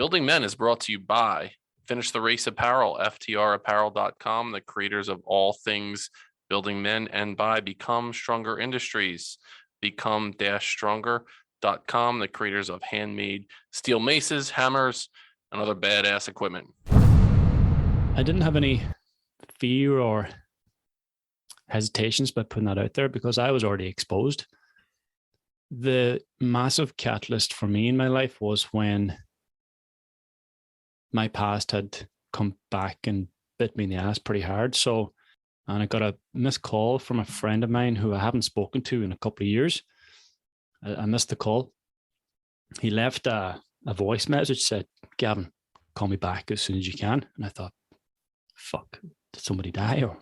Building Men is brought to you by Finish the Race Apparel, FTRapparel.com, the creators of all things Building Men, and by Become Stronger Industries, become-stronger.com, the creators of handmade steel maces, hammers, and other badass equipment. I didn't have any fear or hesitations by putting that out there because I was already exposed. The massive catalyst for me in my life was when my past had come back and bit me in the ass pretty hard. And I got a missed call from a friend of mine who I haven't spoken to in a couple of years. I missed the call. He left a voice message, said, "Gavin, call me back as soon as you can." And I thought, fuck, did somebody die or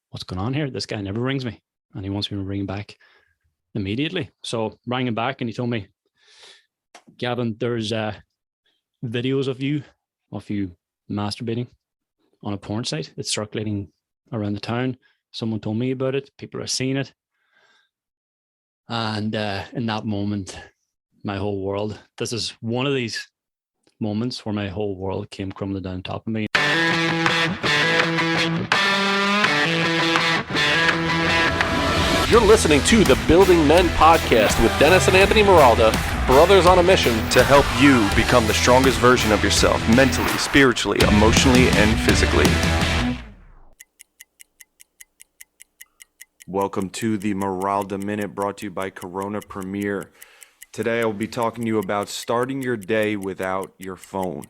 what's going on here? This guy never rings me and he wants me to ring him back immediately. So rang him back and he told me, "Gavin, there's videos of you masturbating on a porn site. It's circulating around the town. Someone told me about it. People are seeing it." And in that moment, my whole world, this is one of these moments where my whole world came crumbling down on top of me. You're listening to the Building Men podcast with Dennis and Anthony Miralda, brothers on a mission to help you become the strongest version of yourself, mentally, spiritually, emotionally, and physically. Welcome to the Miralda Minute, brought to you by Corona Premier. Today I will be talking to you about starting your day without your phone.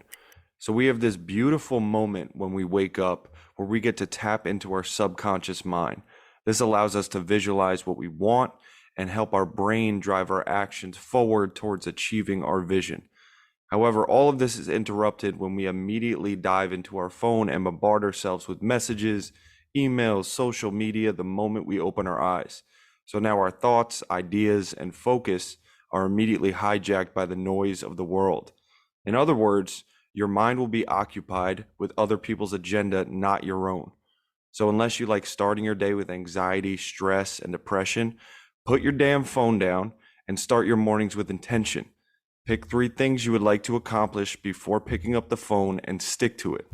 So we have this beautiful moment when we wake up where we get to tap into our subconscious mind. This allows us to visualize what we want and help our brain drive our actions forward towards achieving our vision. However, all of this is interrupted when we immediately dive into our phone and bombard ourselves with messages, emails, social media the moment we open our eyes. So now our thoughts, ideas, and focus are immediately hijacked by the noise of the world. In other words, your mind will be occupied with other people's agenda, not your own. So unless you like starting your day with anxiety, stress, and depression, put your damn phone down and start your mornings with intention. Pick 3 things you would like to accomplish before picking up the phone and stick to it.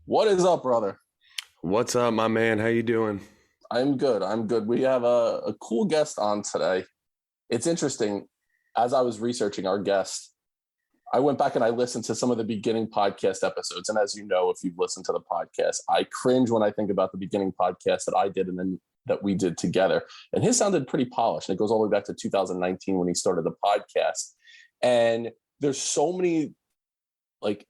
What is up, brother? What's up, my man? How you doing? I'm good. We have a cool guest on today. It's interesting. As I was researching our guest, I went back and I listened to some of the beginning podcast episodes. And as you know, if you've listened to the podcast, I cringe when I think about the beginning podcast that I did and then that we did together. And his sounded pretty polished. And it goes all the way back to 2019 when he started the podcast. And there's so many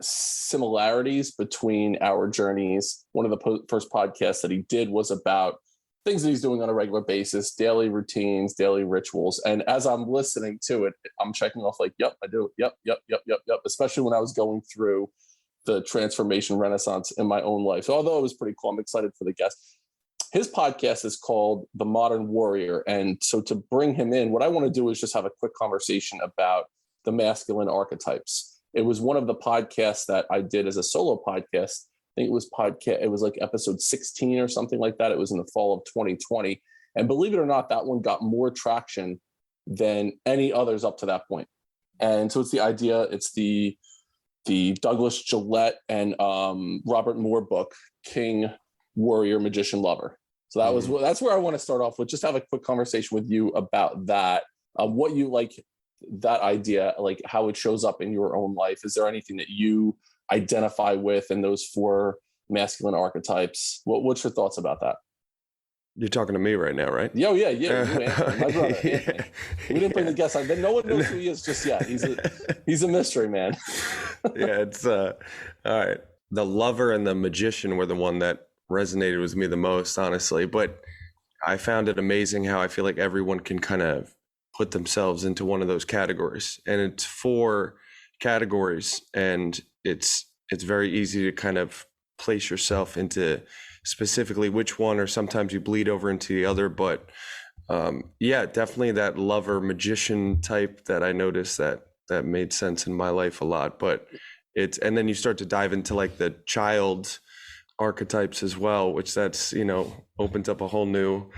similarities between our journeys. One of the first podcasts that he did was about things that he's doing on a regular basis, daily routines, daily rituals. And as I'm listening to it, I'm checking off yep, I do. Yep. Especially when I was going through the transformation renaissance in my own life. So although it was pretty cool, I'm excited for the guest. His podcast is called The Modern Warrior. And so to bring him in, what I want to do is just have a quick conversation about the masculine archetypes. It was one of the podcasts that I did as a solo podcast. I think it was like episode 16 or something like that. It was in the fall of 2020. And believe it or not, that one got more traction than any others up to that point. And so it's the Douglas Gillette and Robert Moore book, King, Warrior, Magician, Lover. So that's where I want to start off with. Just have a quick conversation with you about that. What you like, that idea, like how it shows up in your own life. Is there anything that you identify with in those 4 masculine archetypes? What's your thoughts about that? You're talking to me right now, right? Yeah. You, Anthony, my brother, Anthony. We didn't bring the guest on. No one knows who he is just yet. He's a mystery, man. Yeah, it's all right. The Lover and the Magician were the one that resonated with me the most, honestly. But I found it amazing how I feel like everyone can kind of put themselves into one of those categories, and it's 4 categories, and it's very easy to kind of place yourself into specifically which one, or sometimes you bleed over into the other. But yeah, definitely that Lover Magician type that I noticed that made sense in my life a lot. But and then you start to dive into the child archetypes as well, which that's, opens up a whole new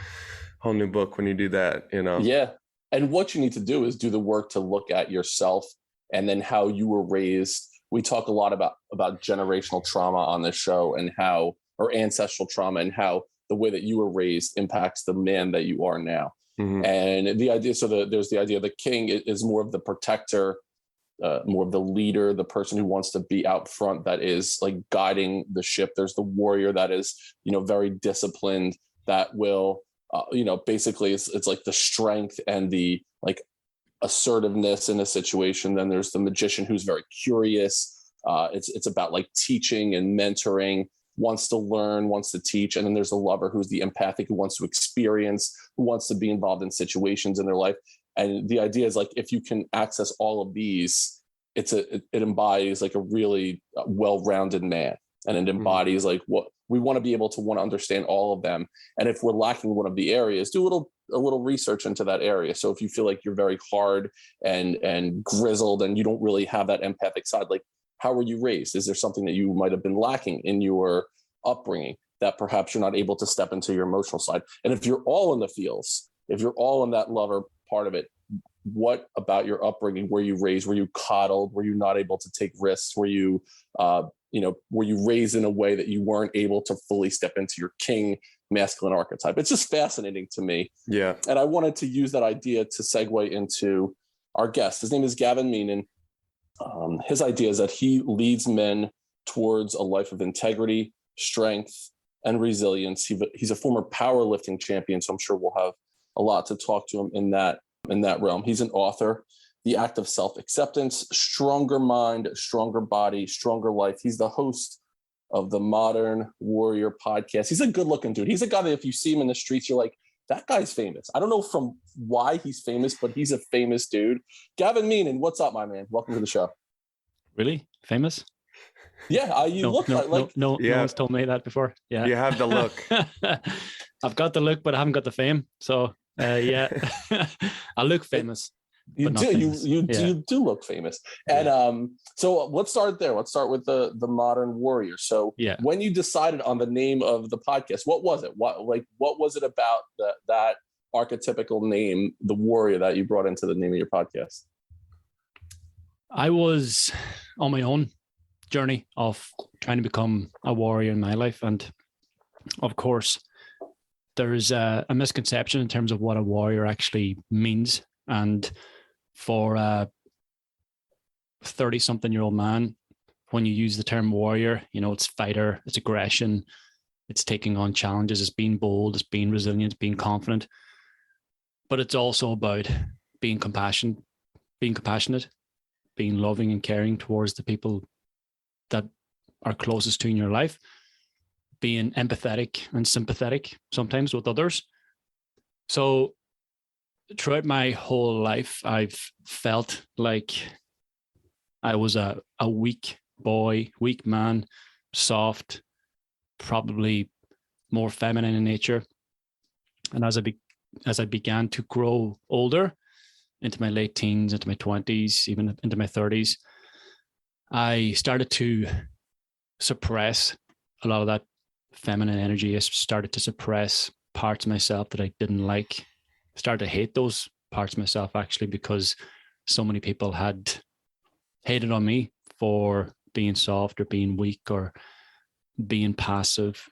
book when you do that, Yeah. And what you need to do is do the work to look at yourself and then how you were raised. We talk a lot about generational trauma on this show, and how, or ancestral trauma, and how the way that you were raised impacts the man that you are now. Mm-hmm. And the idea, there's the idea the king is more of the protector, more of the leader, the person who wants to be out front, that is like guiding the ship. There's the warrior that is, very disciplined, that will, basically it's like the strength and the like assertiveness in a situation. Then there's the magician who's very curious. It's about like teaching and mentoring, wants to learn, wants to teach. And then there's the lover who's the empathic, who wants to experience, who wants to be involved in situations in their life. And the idea is like, if you can access all of these, it embodies like a really well-rounded man. And it embodies like what we want to be able to want to understand all of them. And if we're lacking one of the areas, do a little research into that area. So if you feel like you're very hard and grizzled and you don't really have that empathic side, like, how were you raised? Is there something that you might have been lacking in your upbringing that perhaps you're not able to step into your emotional side? And if you're all in the feels, if you're all in that lover part of it, what about your upbringing? Were you raised? Were you coddled? Were you not able to take risks? Were you, were you raised in a way that you weren't able to fully step into your king masculine archetype? It's just fascinating to me. Yeah. And I wanted to use that idea to segue into our guest. His name is Gavin Meenan. His idea is that he leads men towards a life of integrity, strength, and resilience. He's a former powerlifting champion, so I'm sure we'll have a lot to talk to him in that realm. He's an author, The Act of Self-Acceptance, Stronger Mind, Stronger Body, Stronger Life. He's the host of the Modern Warrior podcast. He's a good-looking dude. He's a guy that if you see him in the streets, you're like, that guy's famous. I don't know from why he's famous, but he's a famous dude. Gavin Meenan, what's up, my man? Welcome to the show. Really? Famous? Yeah, you look like... No one's told me that before. Yeah, you have the look. I've got the look, but I haven't got the fame. So yeah, I look famous. You do look famous. And so let's start there. Let's start with the Modern Warrior. So when you decided on the name of the podcast, what was it? What was it about that archetypical name, the warrior, that you brought into the name of your podcast? I was on my own journey of trying to become a warrior in my life. And of course, there's a misconception in terms of what a warrior actually means. And for a 30-something-year-old man, when you use the term warrior, it's fighter, it's aggression, it's taking on challenges, it's being bold, it's being resilient, being confident. But it's also about being compassionate, being loving and caring towards the people that are closest to in your life, being empathetic and sympathetic sometimes with others. So throughout my whole life, I've felt like I was a weak boy, weak man, soft, probably more feminine in nature. And as I began to grow older, into my late teens, into my 20s, even into my 30s, I started to suppress a lot of that feminine energy. I started to suppress parts of myself that I didn't like. Started to hate those parts of myself, actually, because so many people had hated on me for being soft or being weak or being passive,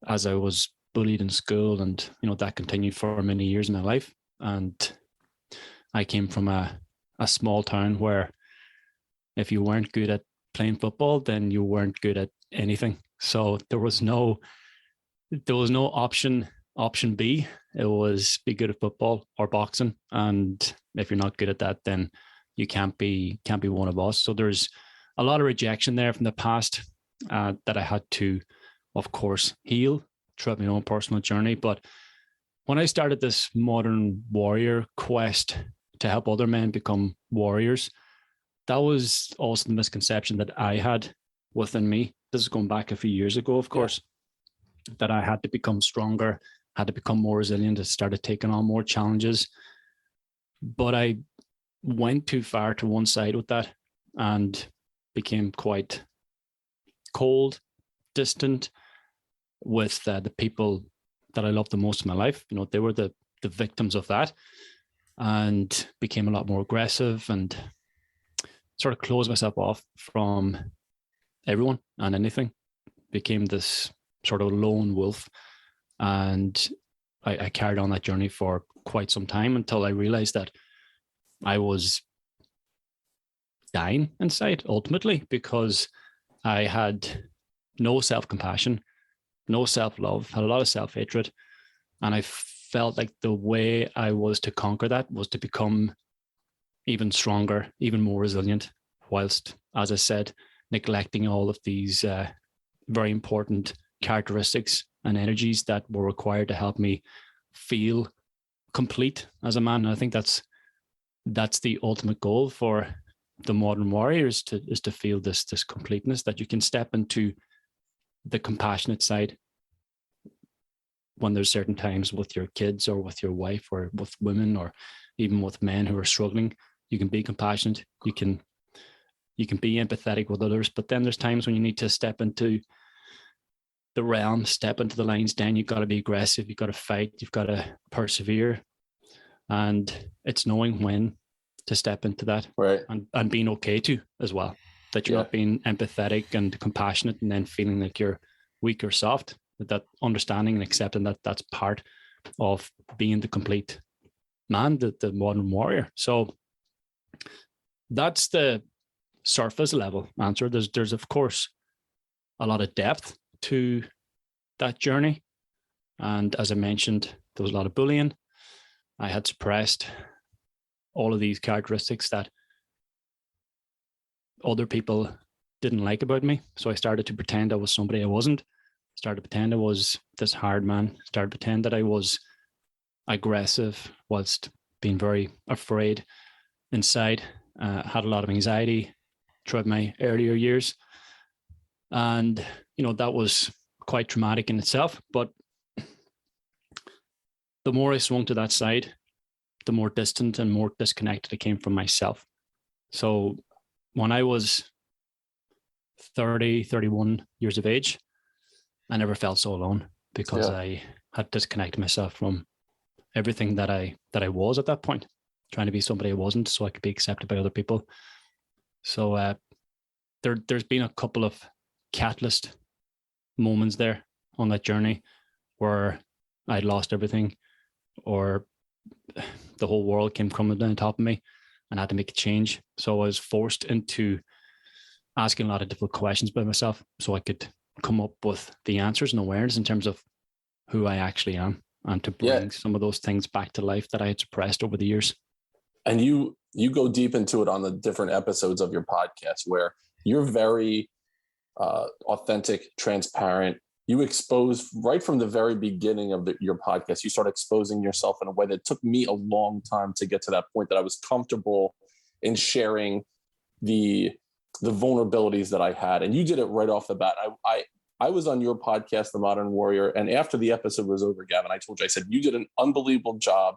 as I was bullied in school. And, that continued for many years in my life. And I came from a small town where if you weren't good at playing football, then you weren't good at anything. So there was no option B. It was be good at football or boxing. And if you're not good at that, then you can't be one of us. So there's a lot of rejection there from the past that I had to, of course, heal throughout my own personal journey. But when I started this Modern Warrior quest to help other men become warriors, that was also the misconception that I had within me. This is going back a few years ago, of course, that I had to become stronger, had to become more resilient, I started taking on more challenges. But I went too far to one side with that and became quite cold, distant with the people that I loved the most in my life. They were the victims of that, and became a lot more aggressive and sort of closed myself off from everyone and anything, became this sort of lone wolf. And I carried on that journey for quite some time until I realized that I was dying inside ultimately, because I had no self-compassion, no self-love, had a lot of self-hatred. And I felt like the way I was to conquer that was to become even stronger, even more resilient, whilst, as I said, neglecting all of these very important characteristics and energies that were required to help me feel complete as a man. And I think that's the ultimate goal for the modern warrior, is to feel this completeness, that you can step into the compassionate side when there's certain times with your kids or with your wife or with women or even with men who are struggling. You can be compassionate, you can be empathetic with others, but then there's times when you need to step into the realm, step into the lines down. You've got to be aggressive, you've got to fight, you've got to persevere. And it's knowing when to step into that, right, and being okay to as well, that you're not being empathetic and compassionate and then feeling like you're weak or soft. That understanding and accepting that that's part of being the complete man, the modern warrior. So that's the surface level answer. There's of course a lot of depth to that journey, and as I mentioned, there was a lot of bullying. I had suppressed all of these characteristics that other people didn't like about me. So I started to pretend I was somebody I wasn't. Started to pretend I was this hard man. Started to pretend that I was aggressive whilst being very afraid inside. Had a lot of anxiety throughout my earlier years. And, that was quite traumatic in itself. But the more I swung to that side, the more distant and more disconnected I came from myself. So when I was 31 years of age, I never felt so alone, because I had disconnected myself from everything that I was at that point, trying to be somebody I wasn't so I could be accepted by other people. So there's been a couple of catalyst moments there on that journey where I'd lost everything, or the whole world came crumbling down on top of me and I had to make a change. So I was forced into asking a lot of difficult questions by myself so I could come up with the answers and awareness in terms of who I actually am, and to bring some of those things back to life that I had suppressed over the years. And you go deep into it on the different episodes of your podcast, where you're very authentic, transparent. You expose right from the very beginning of your podcast. You start exposing yourself in a way that took me a long time to get to that point, that I was comfortable in sharing the vulnerabilities that I had. And you did it right off the bat. I was on your podcast, The Modern Warrior, and after the episode was over, Gavin, I told you, I said, you did an unbelievable job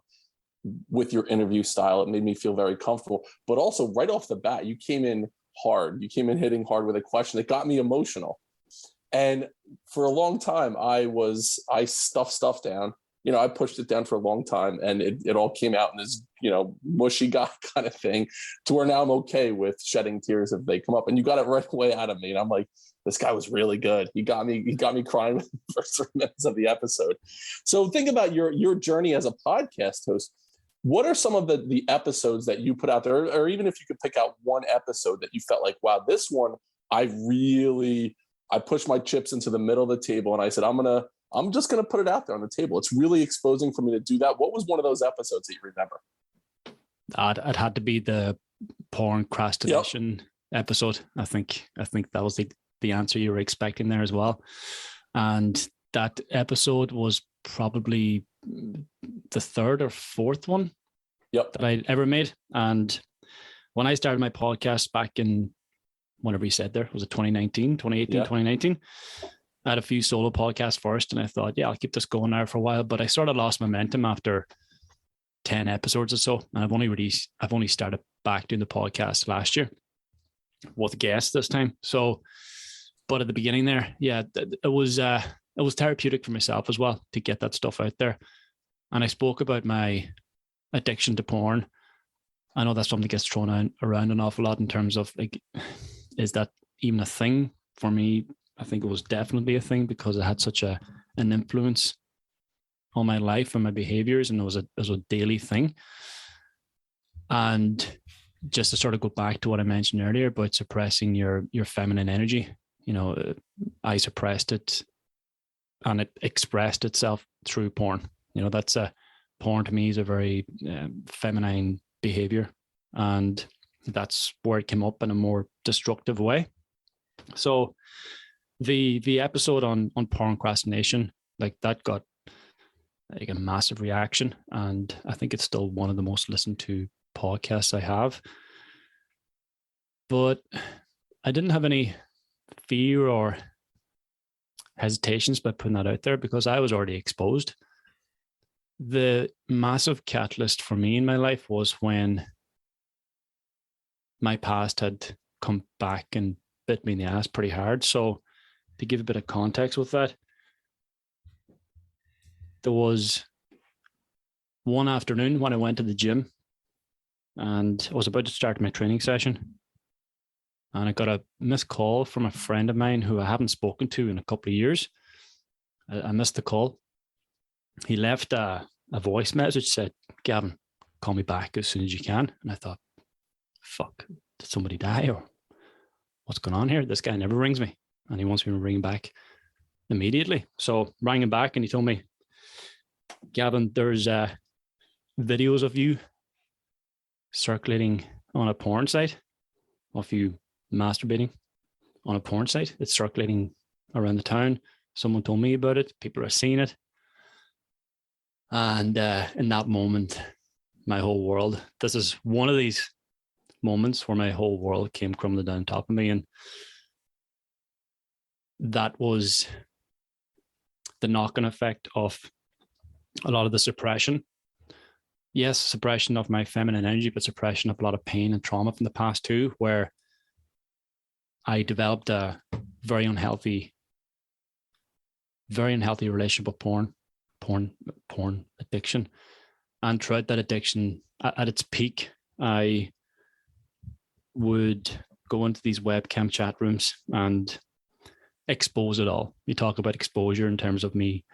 with your interview style. It made me feel very comfortable. But also right off the bat, you came in hard. You came in hitting hard with a question that got me emotional. And for a long time, I stuffed stuff down. I pushed it down for a long time, and it all came out in this, mushy guy kind of thing, to where now I'm okay with shedding tears if they come up. And you got it right away out of me. And I'm like, this guy was really good. He got me crying within the first 3 minutes of the episode. So think about your journey as a podcast host. What are some of the episodes that you put out there, or even if you could pick out one episode that you felt like, wow, this one, I pushed my chips into the middle of the table and I said, I'm just going to put it out there on the table. It's really exposing for me to do that. What was one of those episodes that you remember? It had to be the porn crastination episode. I think that was the answer you were expecting there as well. And that episode was probably the third or fourth one that I'd ever made. And when I started my podcast back in, whenever you said there, was it 2018, 2019? I had a few solo podcasts first, and I thought, I'll keep this going now for a while. But I sort of lost momentum after 10 episodes or so. And I've only started back doing the podcast last year with guests this time. So, but at the beginning there, it was therapeutic for myself as well to get that stuff out there. And I spoke about my addiction to porn I know that's something that gets thrown around an awful lot in terms of like, is that even a thing? For me, I think it was definitely a thing because it had such an influence on my life and my behaviors, and it was a daily thing. And just to sort of go back to what I mentioned earlier about suppressing your feminine energy, I suppressed it, and it expressed itself through porn. Porn to me is a very feminine behavior, and that's where it came up in a more destructive way. So the episode on procrastination, like that got like a massive reaction, and I think it's still one of the most listened to podcasts I have. But I didn't have any fear or hesitations by putting that out there because I was already exposed. The massive catalyst for me in my life was when my past had come back and bit me in the ass pretty hard. So to give a bit of context with that, there was one afternoon when I went to the gym and I was about to start my training session, and I got a missed call from a friend of mine who I haven't spoken to in a couple of years. I missed the call. He left a voice message, said, "Gavin, call me back as soon as you can." And I thought, fuck, did somebody die or what's going on here? This guy never rings me and he wants me to ring back immediately. So rang him back and he told me, "Gavin, there's videos of you circulating on a porn site of you masturbating on a porn site. It's circulating around the town. Someone told me about it. People are seeing it." And in that moment, my whole world, this is one of these moments where my whole world came crumbling down top of me. And that was the knock-on effect of a lot of the suppression. Yes, suppression of my feminine energy, but suppression of a lot of pain and trauma from the past too, where I developed a very unhealthy relationship with porn addiction. And throughout that addiction, at its peak, I would go into these webcam chat rooms and expose it all. You talk about exposure in terms of me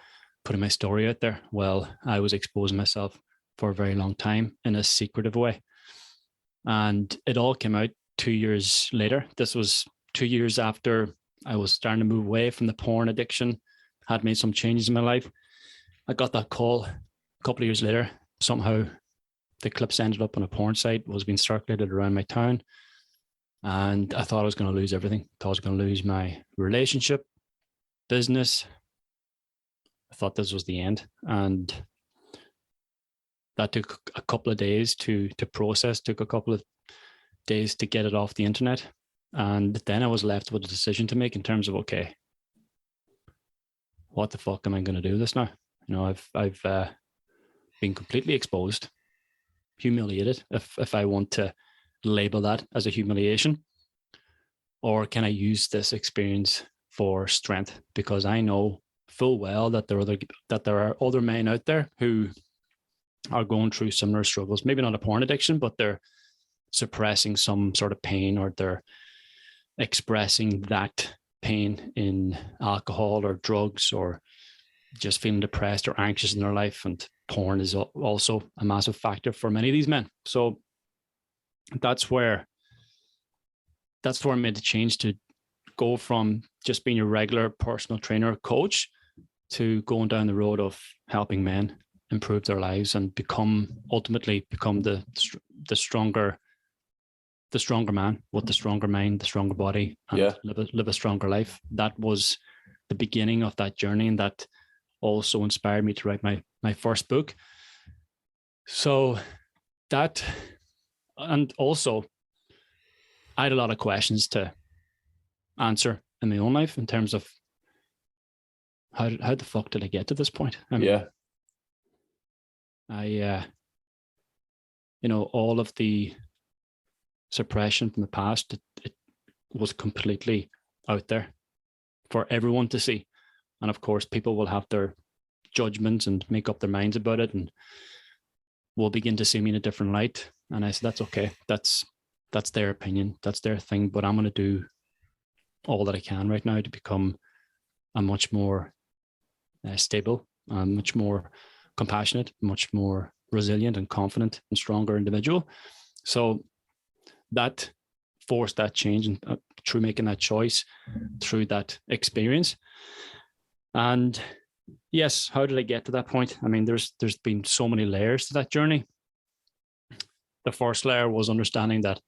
putting my story out there. Well, I was exposing myself for a very long time in a secretive way. And it all came out 2 years later. This was 2 years after I was starting to move away from the porn addiction, had made some changes in my life. I got that call a couple of years later. Somehow the clips ended up on a porn site, was being circulated around my town. And I thought I was going to lose everything. I thought I was going to lose my relationship, business. I thought this was the end. And that took a couple of days to process, took a couple of days to get it off the internet. And then I was left with a decision to make in terms of, okay, what the fuck am I going to do with this now? I've been completely exposed, humiliated, if I want to label that as a humiliation, or can I use this experience for strength? Because I know full well that there are other men out there who are going through similar struggles, maybe not a porn addiction, but they're suppressing some sort of pain, or they're expressing that pain in alcohol or drugs, or just feeling depressed or anxious in their life. And porn is also a massive factor for many of these men. So that's where I made the change to go from just being a regular personal trainer coach to going down the road of helping men improve their lives and ultimately become the stronger man with the stronger mind, the stronger body, and live a stronger life. That was the beginning of that journey, and that also inspired me to write my first book. So that, and also I had a lot of questions to answer in my own life in terms of how the fuck did I get to this point? All of the suppression from the past, it was completely out there for everyone to see. And of course, people will have their judgments and make up their minds about it, and will begin to see me in a different light. And I said, that's okay. That's their opinion. That's their thing. But I'm going to do all that I can right now to become a much more stable, much more compassionate, much more resilient and confident and stronger individual. So that forced that change, and through making that choice, through that experience. And yes, how did I get to that point? I mean, there's been so many layers to that journey. The first layer was understanding that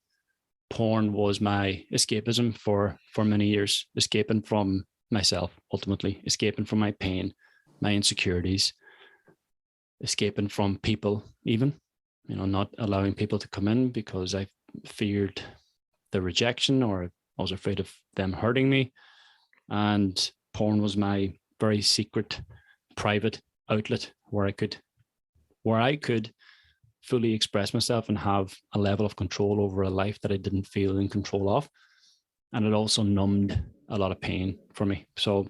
porn was my escapism for many years, escaping from myself, ultimately, escaping from my pain, my insecurities, escaping from people, even, not allowing people to come in because I feared the rejection, or I was afraid of them hurting me. And porn was my very secret, private outlet where I could fully express myself and have a level of control over a life that I didn't feel in control of. And it also numbed a lot of pain for me. So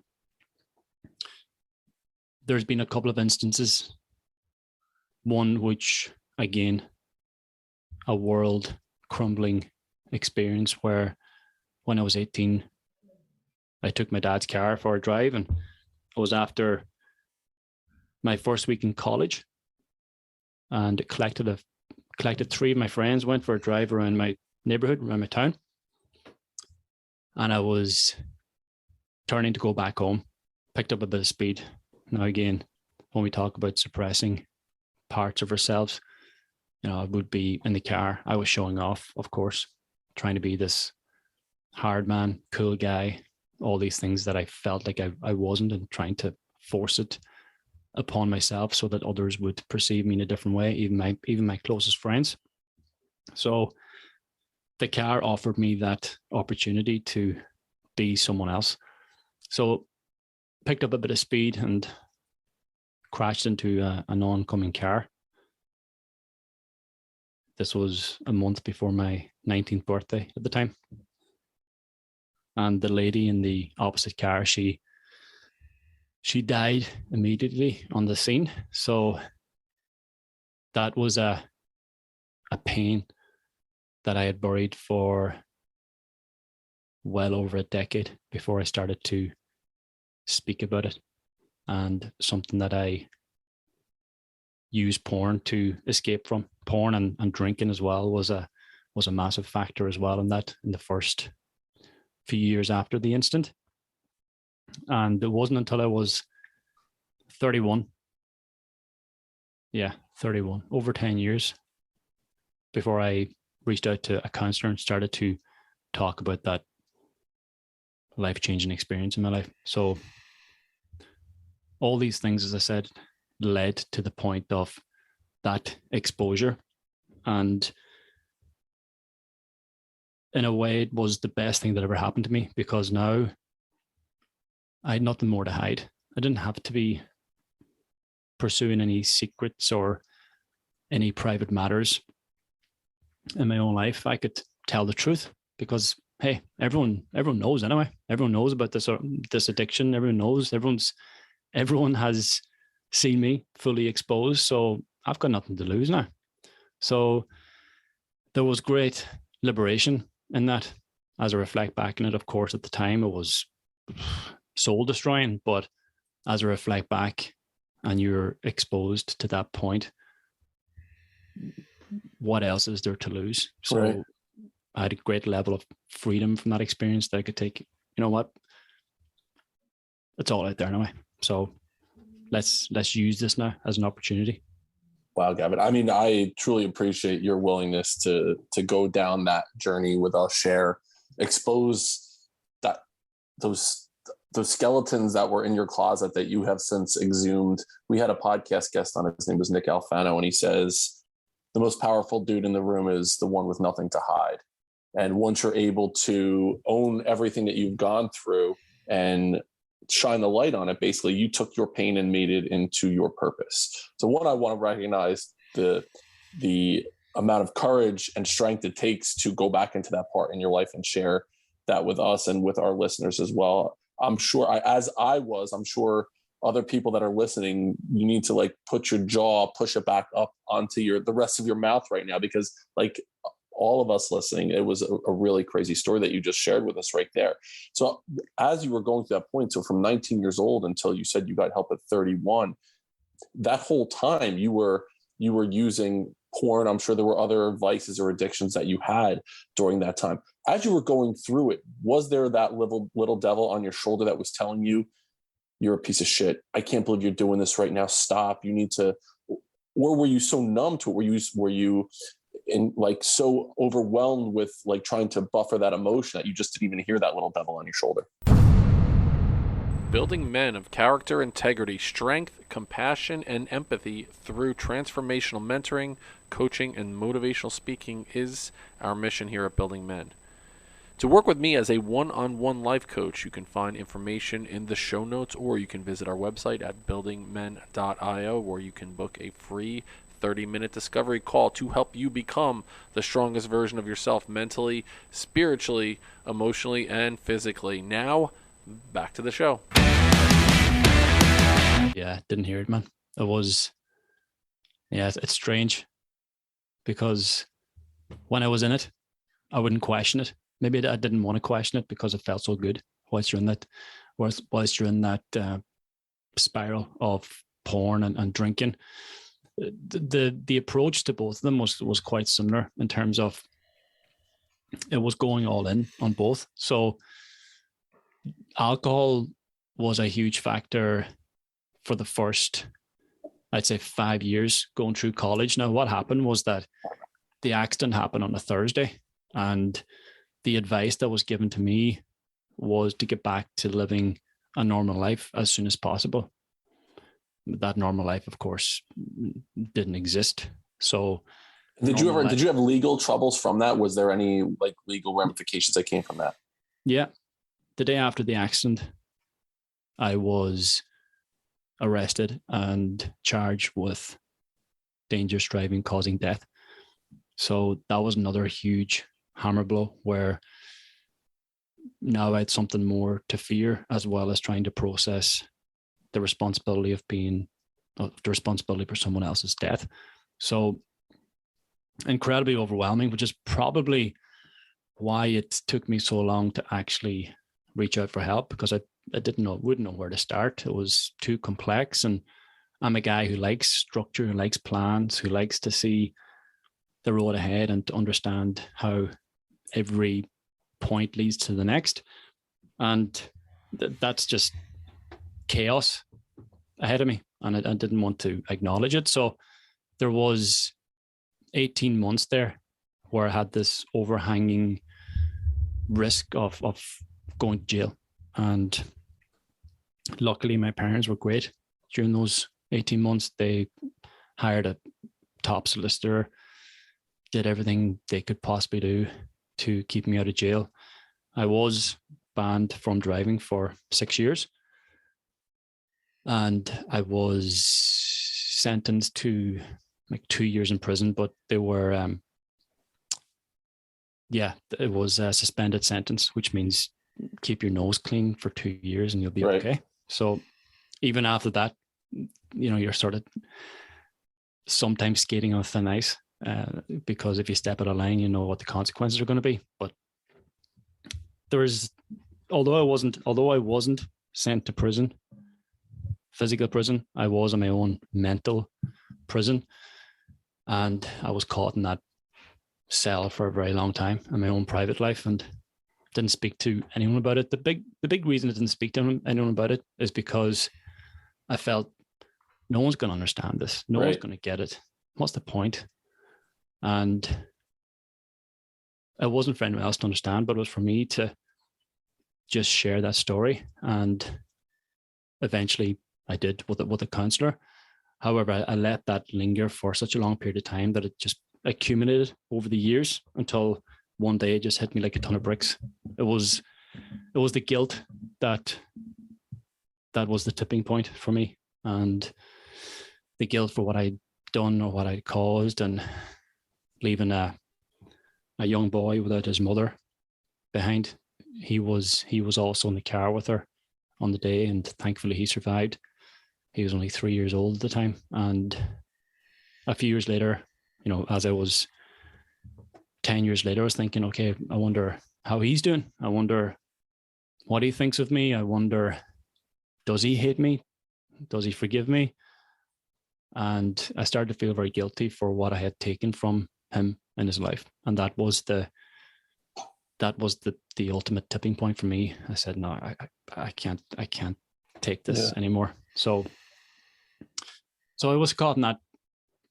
there's been a couple of instances, one which, again, a world crumbling experience where when I was 18, I took my dad's car for a drive, and it was after my first week in college, and it collected three of my friends, went for a drive around my neighborhood, around my town. And I was turning to go back home, picked up a bit of speed. Now, again, when we talk about suppressing parts of ourselves, I would be in the car. I was showing off, of course, trying to be this hard man, cool guy, all these things that I felt like I wasn't, and trying to force it upon myself so that others would perceive me in a different way, even my closest friends. So the car offered me that opportunity to be someone else. So picked up a bit of speed and crashed into an oncoming car. This was a month before my 19th birthday at the time. And the lady in the opposite car, she died immediately on the scene. So that was a pain that I had buried for well over a decade before I started to speak about it, and something that I use porn to escape from. Porn and drinking as well was a massive factor as well in that, in the first few years after the incident. And it wasn't until I was 31, 31, over 10 years, before I reached out to a counselor and started to talk about that life-changing experience in my life. So all these things, as I said, led to the point of that exposure. And in a way, it was the best thing that ever happened to me, because now I had nothing more to hide. I didn't have to be pursuing any secrets or any private matters in my own life. I could tell the truth because, hey, everyone knows anyway. Everyone knows about this addiction. Everyone knows. Everyone has seen me fully exposed. So I've got nothing to lose now. So there was great liberation in that. As I reflect back on it, of course, at the time it was soul destroying, but as I reflect back and you're exposed to that point, what else is there to lose? So right. I had a great level of freedom from that experience that I could take. You know what? It's all out there anyway. So let's use this now as an opportunity. Wow, Gavin. I mean, I truly appreciate your willingness to go down that journey with us, expose that those skeletons that were in your closet that you have since exhumed. We had a podcast guest on, his name was Nick Alfano, and he says the most powerful dude in the room is the one with nothing to hide. And once you're able to own everything that you've gone through and shine the light on it, basically you took your pain and made it into your purpose. So one, I want to recognize the amount of courage and strength it takes to go back into that part in your life and share that with us and with our listeners as well. I'm sure I'm sure other people that are listening, you need to like push it back up onto the rest of your mouth right now, because like all of us listening, it was a really crazy story that you just shared with us right there. So as you were going through that point, so from 19 years old until you said you got help at 31, that whole time you were using porn. I'm sure there were other vices or addictions that you had during that time. As you were going through it, was there that little devil on your shoulder that was telling you, you're a piece of shit, I can't believe you're doing this right now, stop, you need to? Or were you so numb to it? Were you in like so overwhelmed with like trying to buffer that emotion that you just didn't even hear that little devil on your shoulder? Building men of character, integrity, strength, compassion, and empathy through transformational mentoring, coaching, and motivational speaking is our mission here at Building Men. To work with me as a one-on-one life coach, you can find information in the show notes, or you can visit our website at buildingmen.io, where you can book a free 30-minute discovery call to help you become the strongest version of yourself mentally, spiritually, emotionally, and physically. Now, back to the show. Yeah, didn't hear it, man. It's strange, because when I was in it, I wouldn't question it. Maybe I didn't want to question it because it felt so good whilst you're in that spiral of porn and drinking. The approach to both of them was quite similar in terms of it was going all in on both. So alcohol was a huge factor for the first, I'd say, 5 years going through college. Now, what happened was that the accident happened on a Thursday, and the advice that was given to me was to get back to living a normal life as soon as possible. That normal life, of course, didn't exist. So did you have legal troubles from that? Was there any like legal ramifications that came from that? Yeah. The day after the accident, I was arrested and charged with dangerous driving causing death. So that was another huge hammer blow, where now I had something more to fear, as well as trying to process the responsibility for someone else's death. So incredibly overwhelming, which is probably why it took me so long to actually reach out for help, because I wouldn't know where to start. It was too complex, and I'm a guy who likes structure, who likes plans, who likes to see the road ahead and to understand how every point leads to the next. And that's just chaos ahead of me, and I didn't want to acknowledge it. So there was 18 months there where I had this overhanging risk of going to jail. And luckily my parents were great during those 18 months. They hired a top solicitor, did everything they could possibly do to keep me out of jail. I was banned from driving for 6 years, and I was sentenced to like 2 years in prison, but they were it was a suspended sentence, which means keep your nose clean for 2 years and you'll be right. Okay. So even after that, you're sort of sometimes skating on thin ice, because if you step out of line, you know what the consequences are going to be. But although I wasn't sent to prison, physical prison, I was in my own mental prison, and I was caught in that cell for a very long time in my own private life, and didn't speak to anyone about it. The big reason I didn't speak to anyone about it is because I felt no one's going to understand this. No one's going to get it. What's the point? And it wasn't for anyone else to understand, but it was for me to just share that story. And eventually I did with a counselor. However, I let that linger for such a long period of time that it just accumulated over the years until one day it just hit me like a ton of bricks. It was the guilt that was the tipping point for me, and the guilt for what I'd done or what I'd caused, and leaving a young boy without his mother behind. He was also in the car with her on the day, and thankfully he survived. He was only 3 years old at the time. And a few years later, you know, as I was 10 years later, I was thinking, okay, I wonder how he's doing. I wonder what he thinks of me. I wonder, does he hate me? Does he forgive me? And I started to feel very guilty for what I had taken from him in his life. And that was the ultimate tipping point for me. I said, no, I can't take this anymore. So I was caught in that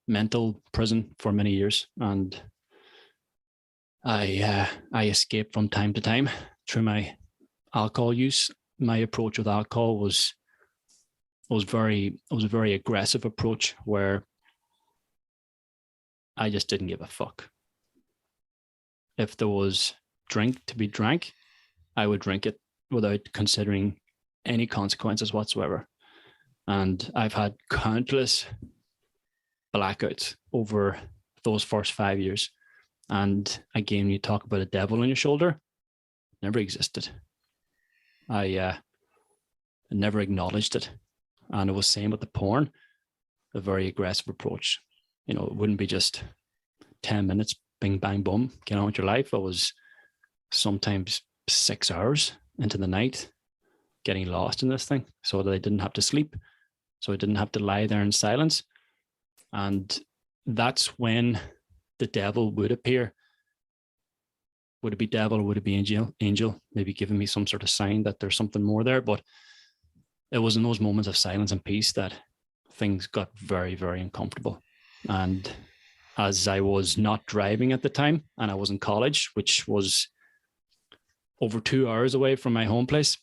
mental prison for many years, and I escaped from time to time through my alcohol use. My approach with alcohol was a very aggressive approach where I just didn't give a fuck. If there was drink to be drank, I would drink it without considering any consequences whatsoever. And I've had countless blackouts over those first 5 years. And again, you talk about a devil on your shoulder, never existed. I never acknowledged it. And it was same with the porn, a very aggressive approach. You know, it wouldn't be just 10 minutes, bing, bang, boom, get on with your life. It was sometimes 6 hours into the night getting lost in this thing so that I didn't have to sleep. So I didn't have to lie there in silence. And that's when the devil would appear. Would it be devil or would it be angel? Maybe giving me some sort of sign that there's something more there. But it was in those moments of silence and peace that things got very, very uncomfortable. And as I was not driving at the time and I was in college, which was over 2 hours away from my home place.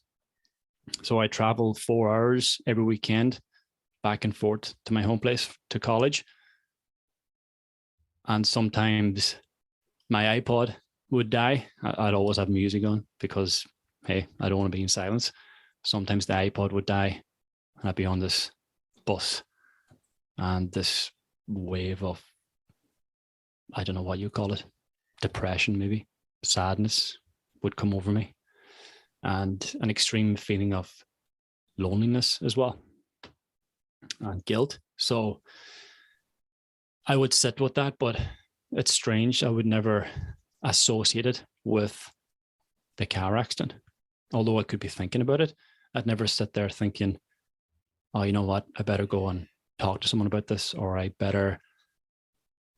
So I traveled 4 hours every weekend back and forth to my home place to college. And sometimes my iPod would die. I'd always have music on because, hey, I don't want to be in silence. Sometimes the iPod would die and I'd be on this bus and this wave of, I don't know what you call it, depression maybe, sadness would come over me, and an extreme feeling of loneliness as well and guilt. So I would sit with that, but it's strange. I would never associate it with the car accident. Although I could be thinking about it, I'd never sit there thinking, oh, you know what, I better go and talk to someone about this, or I better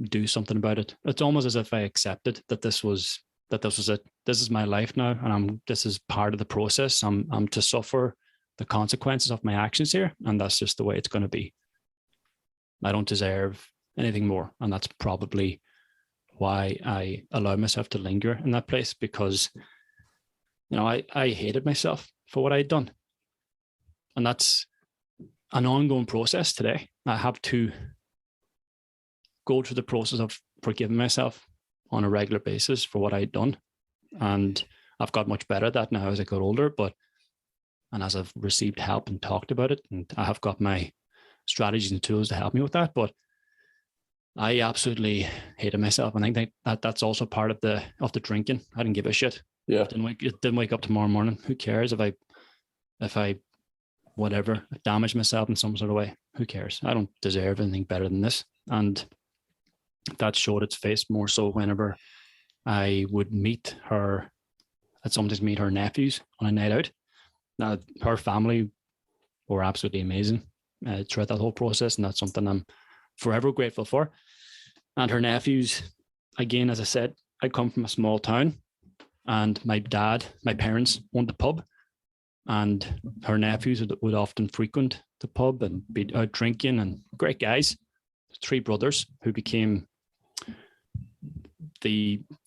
do something about it. It's almost as if I accepted that this was it. This is my life now, and this is part of the process. I'm to suffer the consequences of my actions here, and that's just the way it's going to be. I don't deserve anything more, and that's probably why I allowed myself to linger in that place, because you know I hated myself for what I'd done, and that's an ongoing process today. I have to go through the process of forgiving myself on a regular basis for what I'd done. And I've got much better at that now as I got older, and as I've received help and talked about it, and I have got my strategies and tools to help me with that. But I absolutely hated myself. And I think that's also part of the drinking. I didn't give a shit. Yeah. Didn't wake up tomorrow morning. Who cares if I whatever, damage myself in some sort of way? Who cares? I don't deserve anything better than this. And that showed its face more so whenever I would meet her. I'd sometimes meet her nephews on a night out. Now, her family were absolutely amazing throughout that whole process, and that's something I'm forever grateful for. And her nephews, again, as I said, I come from a small town, and my parents owned the pub, and her nephews would often frequent the pub and be out drinking, and great guys. 3 brothers who became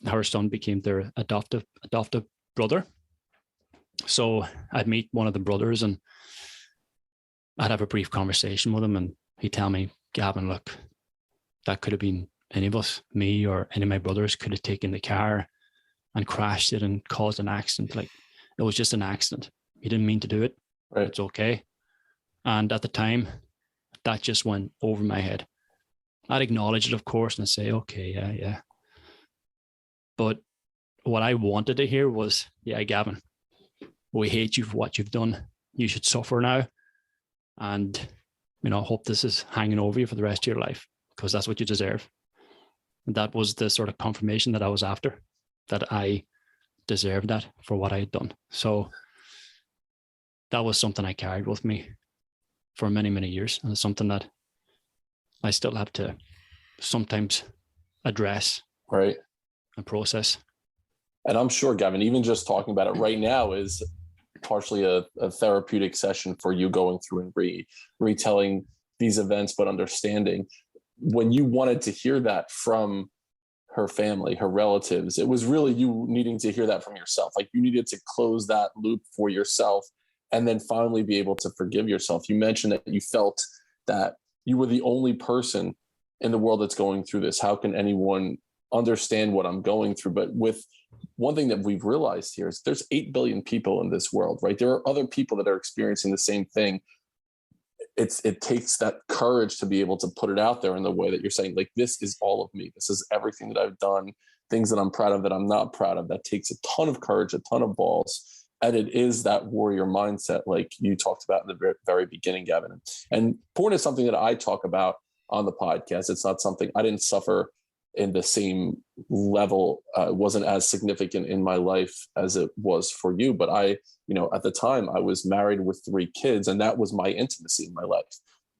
her son became their adoptive brother. So I'd meet one of the brothers and I'd have a brief conversation with him, and he'd tell me, Gavin, look, that could have been any of us, me or any of my brothers could have taken the car and crashed it and caused an accident. Like, it was just an accident. He didn't mean to do it. Right. It's okay. And at the time, that just went over my head. I'd acknowledge it, of course, and I'd say, okay, yeah. But what I wanted to hear was, yeah, Gavin, we hate you for what you've done. You should suffer now. And hope this is hanging over you for the rest of your life, because that's what you deserve. And that was the sort of confirmation that I was after, that I deserved that for what I had done. So that was something I carried with me for many, many years. And it's something that I still have to sometimes address, right, and process. And I'm sure, Gavin, even just talking about it right now is partially a therapeutic session for you, going through and retelling these events, but understanding when you wanted to hear that from her family, her relatives, it was really you needing to hear that from yourself. Like, you needed to close that loop for yourself and then finally be able to forgive yourself. You mentioned that you felt that you were the only person in the world that's going through this. How can anyone understand what I'm going through? But with one thing that we've realized here is there's 8 billion people in this world, right? There are other people that are experiencing the same thing. It takes that courage to be able to put it out there in the way that you're saying, like, this is all of me. This is everything that I've done, things that I'm proud of, that I'm not proud of. That takes a ton of courage, a ton of balls. And it is that warrior mindset, like you talked about in the very beginning, Gavin. And porn is something that I talk about on the podcast. It's not something I didn't suffer in the same level. It wasn't as significant in my life as it was for you. But at the time I was married with 3 kids, and that was my intimacy in my life.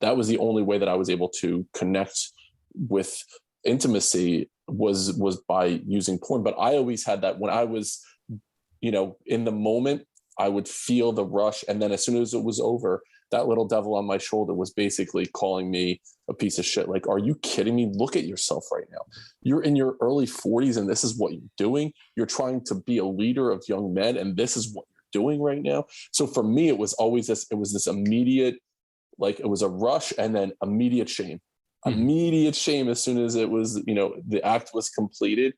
That was the only way that I was able to connect with intimacy was by using porn. But I always had that when I was, in the moment, I would feel the rush. And then as soon as it was over, that little devil on my shoulder was basically calling me a piece of shit. Like, are you kidding me? Look at yourself right now. You're in your early 40s and this is what you're doing. You're trying to be a leader of young men and this is what you're doing right now. So for me, it was always this immediate, like, it was a rush and then immediate shame. Immediate shame as soon as it was, the act was completed.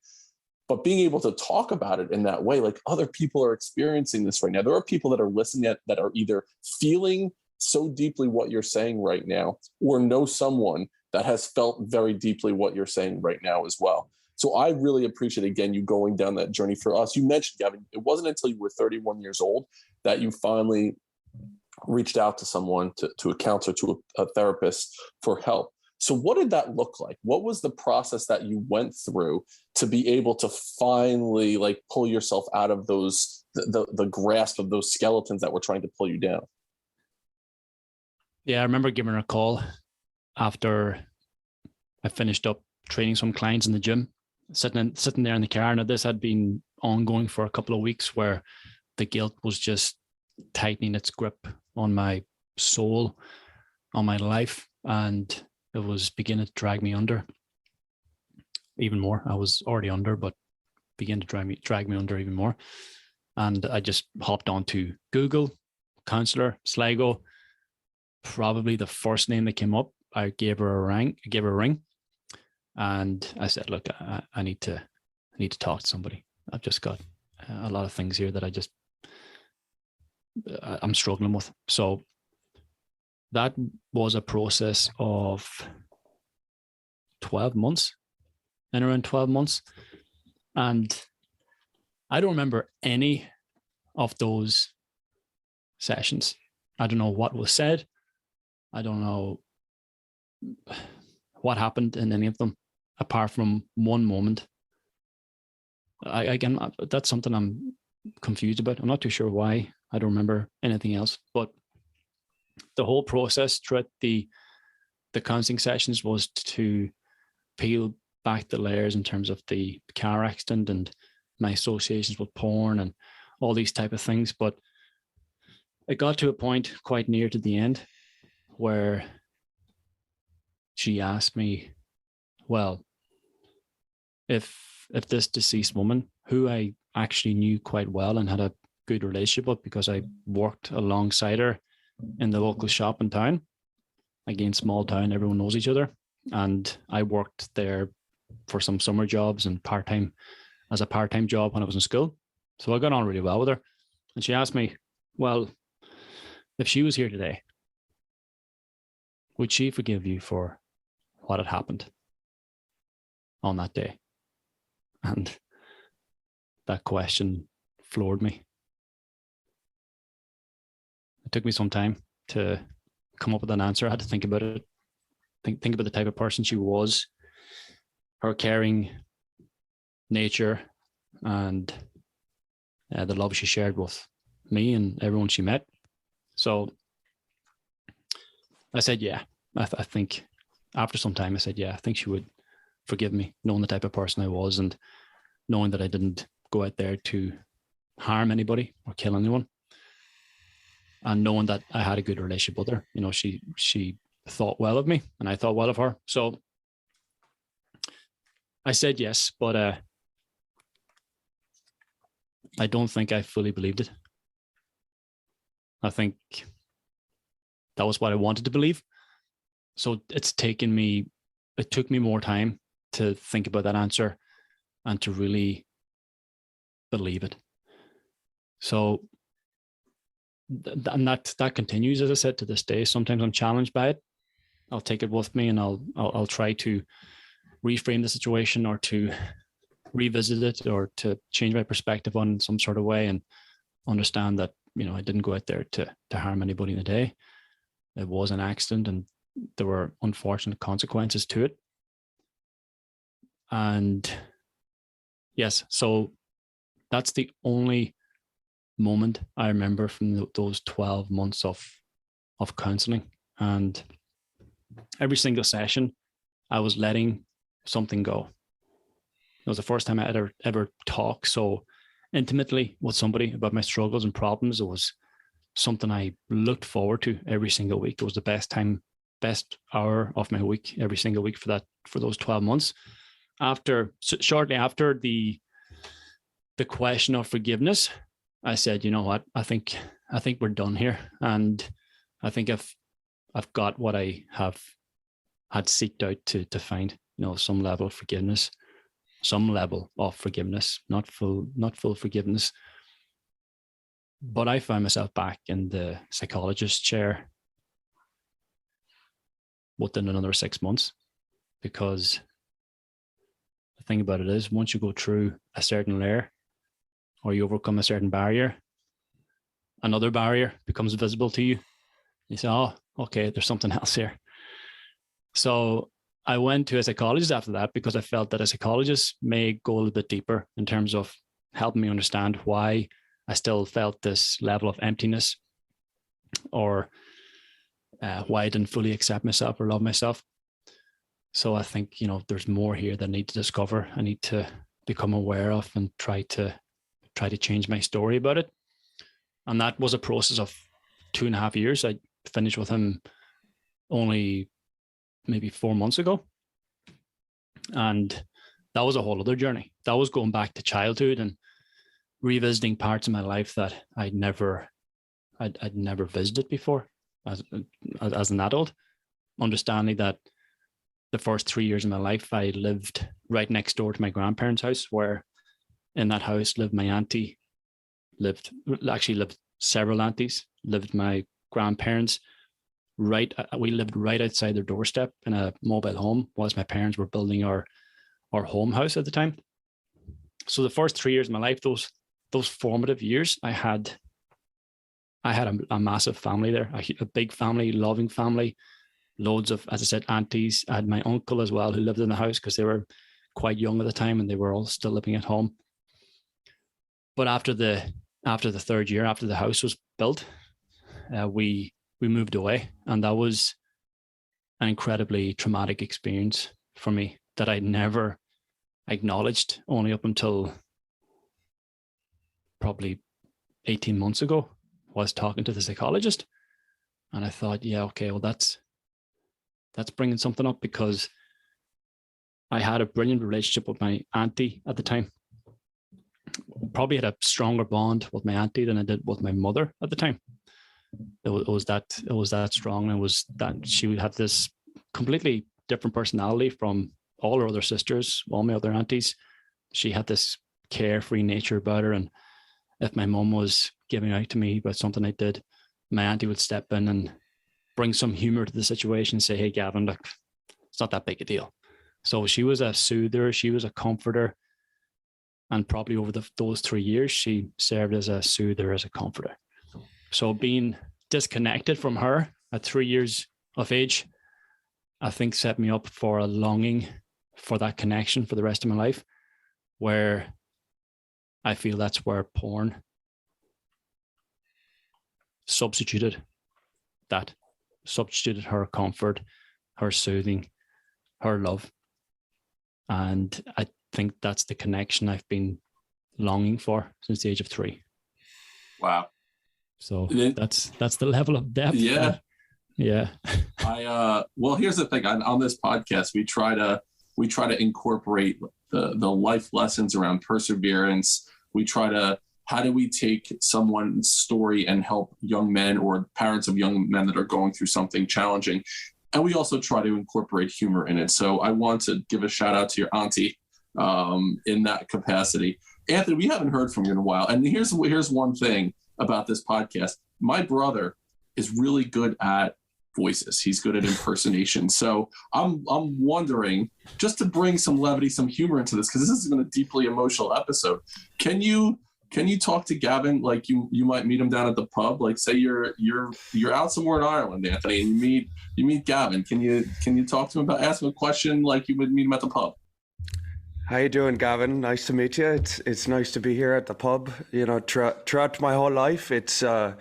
But being able to talk about it in that way, like, other people are experiencing this right now. There are people that are listening that are either feeling so deeply what you're saying right now, or know someone that has felt very deeply what you're saying right now as well. So I really appreciate, again, you going down that journey for us. You mentioned, Gavin, it wasn't until you were 31 years old that you finally reached out to someone, to a counselor, to a therapist for help. So what did that look like? What was the process that you went through to be able to finally, like, pull yourself out of those, the grasp of those skeletons that were trying to pull you down? Yeah, I remember giving her a call after I finished up training some clients in the gym, sitting there in the car. And this had been ongoing for a couple of weeks, where the guilt was just tightening its grip on my soul, on my life, and it was beginning to drag me under even more. I was already under, but began to drag me under even more. And I just hopped onto Google, counselor, Sligo. Probably the first name that came up. I gave her a ring, and I said, "Look, I need to talk to somebody. I've just got a lot of things here that I'm struggling with." So that was a process of 12 months, and around 12 months. And I don't remember any of those sessions. I don't know what was said. I don't know what happened in any of them, apart from one moment. Again, that's something I'm confused about. I'm not too sure why. I don't remember anything else. But the whole process throughout the counseling sessions was to peel back the layers in terms of the car accident and my associations with porn and all these type of things. But it got to a point quite near to the end where she asked me, well, if this deceased woman, who I actually knew quite well and had a good relationship with because I worked alongside her in the local shop in town. Again, small town, everyone knows each other. And I worked there for some summer jobs and as a part-time job when I was in school. So I got on really well with her. And she asked me, well, if she was here today, would she forgive you for what had happened on that day? And that question floored me. It took me some time to come up with an answer. I had to think about it, think about the type of person she was, her caring nature, and the love she shared with me and everyone she met. So I said, yeah. I think after some time, I said, yeah, I think she would forgive me, knowing the type of person I was and knowing that I didn't go out there to harm anybody or kill anyone, and knowing that I had a good relationship with her. You know, she thought well of me and I thought well of her. So I said yes, but I don't think I fully believed it. I think that was what I wanted to believe. So it took me more time to think about that answer and to really believe it. So, and that continues, as I said, to this day. Sometimes I'm challenged by it. I'll take it with me and I'll try to reframe the situation or to revisit it or to change my perspective on some sort of way and understand that, you know, I didn't go out there to harm anybody in the day. It was an accident and there were unfortunate consequences to it. And yes, so that's the only moment I remember from those 12 months of counseling. And every single session, I was letting something go. It was the first time I had ever talked so intimately with somebody about my struggles and problems. It was something I looked forward to every single week. It was the best hour of my week every single week for those 12 months. Shortly after the question of forgiveness, I said, you know what, I think we're done here, and I think I've got what I had seeked out to find. You know, some level of forgiveness, not full forgiveness. But I found myself back in the psychologist's chair within another 6 months, because the thing about it is, once you go through a certain layer or you overcome a certain barrier, another barrier becomes visible to you. You say, oh, okay, there's something else here. So I went to a psychologist after that, because I felt that a psychologist may go a little bit deeper in terms of helping me understand why I still felt this level of emptiness, or why I didn't fully accept myself or love myself. So I think, you know, there's more here that I need to discover. I need to become aware of and try to change my story about it. And that was a process of 2.5 years. I finished with him only maybe 4 months ago. And that was a whole other journey. That was going back to childhood and revisiting parts of my life that I'd never visited before as an adult, understanding that the first 3 years of my life, I lived right next door to my grandparents' house, where in that house lived my auntie, lived several aunties, lived my grandparents. We lived right outside their doorstep in a mobile home whilst my parents were building our home house at the time. So the first 3 years of my life, those formative years, I had a massive family there, a big family, loving family, loads of, as I said, aunties. I had my uncle as well, who lived in the house because they were quite young at the time and they were all still living at home. But after the third year, after the house was built, we moved away, and that was an incredibly traumatic experience for me that I never acknowledged, only up until probably 18 months ago. I was talking to the psychologist, and I thought, yeah, okay, well, that's bringing something up, because I had a brilliant relationship with my auntie at the time. Probably had a stronger bond with my auntie than I did with my mother at the time. It was that strong. It was that she would have this completely different personality from all her other sisters, all my other aunties. She had this carefree nature about her, and if my mum was giving out to me about something I did, my auntie would step in and bring some humor to the situation and say, hey, Gavin, look, it's not that big a deal. So she was a soother, she was a comforter. And probably over those 3 years, she served as a soother, as a comforter. So being disconnected from her at 3 years of age, I think set me up for a longing for that connection for the rest of my life, where I feel that's where porn substituted her comfort, her soothing, her love. And I think that's the connection I've been longing for since the age of 3. Wow. So that's the level of depth. Yeah. Yeah. Well, here's the thing. On this podcast, we try to incorporate the life lessons around perseverance. We try to, how do we take someone's story and help young men or parents of young men that are going through something challenging? And we also try to incorporate humor in it. So I want to give a shout out to your auntie in that capacity. Anthony, we haven't heard from you in a while. And here's one thing about this podcast. My brother is really good at voices. He's good at impersonation. So I'm wondering, just to bring some levity, some humor into this, because this has been a deeply emotional episode. Can you talk to Gavin like you might meet him down at the pub? Like, say you're out somewhere in Ireland, Anthony, and you meet Gavin. Can you talk to him about, ask him a question like you would meet him at the pub? How you doing, Gavin? Nice to meet you. It's nice to be here at the pub. You know, throughout my whole life, I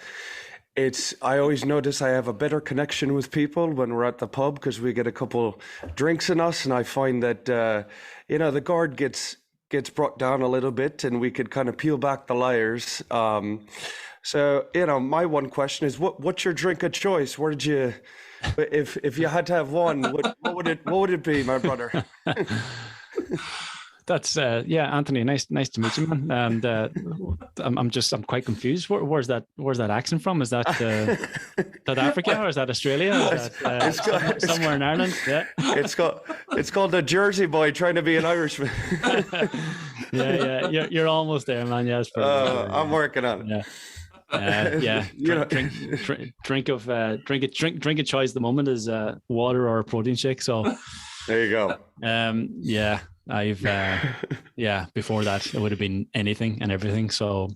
always notice I have a better connection with people when we're at the pub because we get a couple drinks in us, and I find that the guard gets brought down a little bit, and we could kind of peel back the layers. So my one question is, what's your drink of choice? Where did you, if you had to have one, what would it be, my brother? That's Anthony. Nice to meet you, man. And I'm quite confused. Where's that accent from? Is that South Africa or is that Australia? Is that, somewhere in Ireland? Yeah. It's called the Jersey boy trying to be an Irishman. Yeah. You're almost there, man. Yeah, I'm working on it. Drink of choice at the moment is water or a protein shake. So there you go. I've before that it would have been anything and everything. So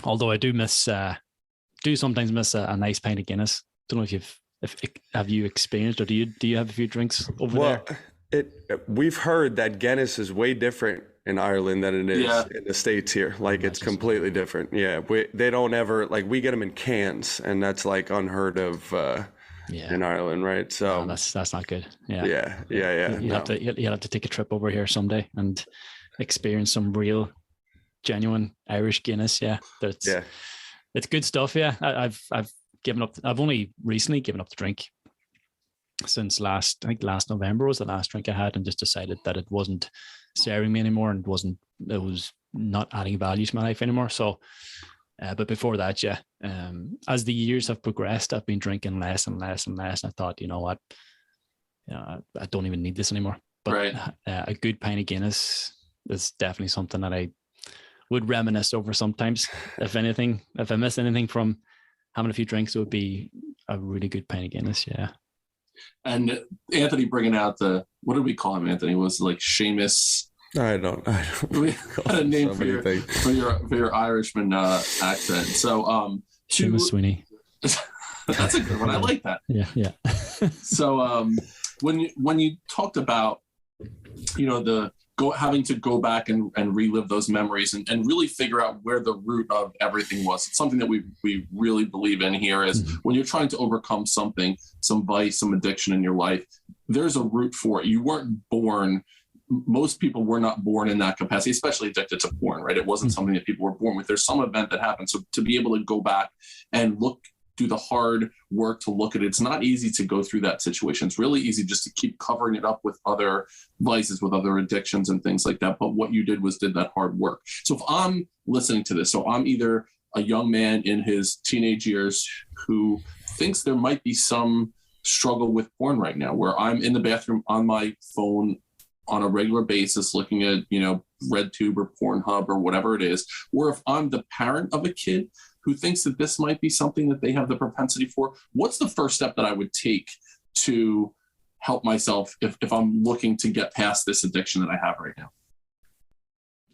although I do sometimes miss a nice pint of Guinness. Don't know if have you experienced, or do you have a few drinks over there? We've heard that Guinness is way different in Ireland than it is in the States here. Like, it's completely different. Yeah, they don't ever, like, we get them in cans, and that's like unheard of in Ireland, right? So that's not good. Yeah. You have to take a trip over here someday and experience some real, genuine Irish Guinness. Yeah, it's good stuff. Yeah, I've given up. I've only recently given up the drink since last November was the last drink I had, and just decided that it wasn't serving me anymore, and it was not adding value to my life anymore. So, but before that, as the years have progressed, I've been drinking less and less and less. And I thought, you know what, I don't even need this anymore. But a good pint of Guinness is definitely something that I would reminisce over sometimes. If I miss anything from having a few drinks, it would be a really good pint of Guinness. Yeah. And Anthony bringing out what did we call him, Anthony? Was it like Seamus? I don't. We had a name for your Irishman accent. So Seamus Sweeney. That's a good one. I like that. Yeah. So when you talked about having to go back and relive those memories and really figure out where the root of everything was. It's something that we really believe in here is when you're trying to overcome something, some vice, some addiction in your life, there's a root for it. You weren't born, most people were not born in that capacity, especially addicted to porn, right? It wasn't something that people were born with. There's some event that happened. So to be able to go back and do the hard work to look at it. It's not easy to go through that situation. It's really easy just to keep covering it up with other vices, with other addictions and things like that. But what you did that hard work. So if I'm listening to this, so I'm either a young man in his teenage years who thinks there might be some struggle with porn right now, where I'm in the bathroom on my phone on a regular basis looking at, RedTube or Pornhub or whatever it is, or if I'm the parent of a kid who thinks that this might be something that they have the propensity for, what's the first step that I would take to help myself if I'm looking to get past this addiction that I have right now?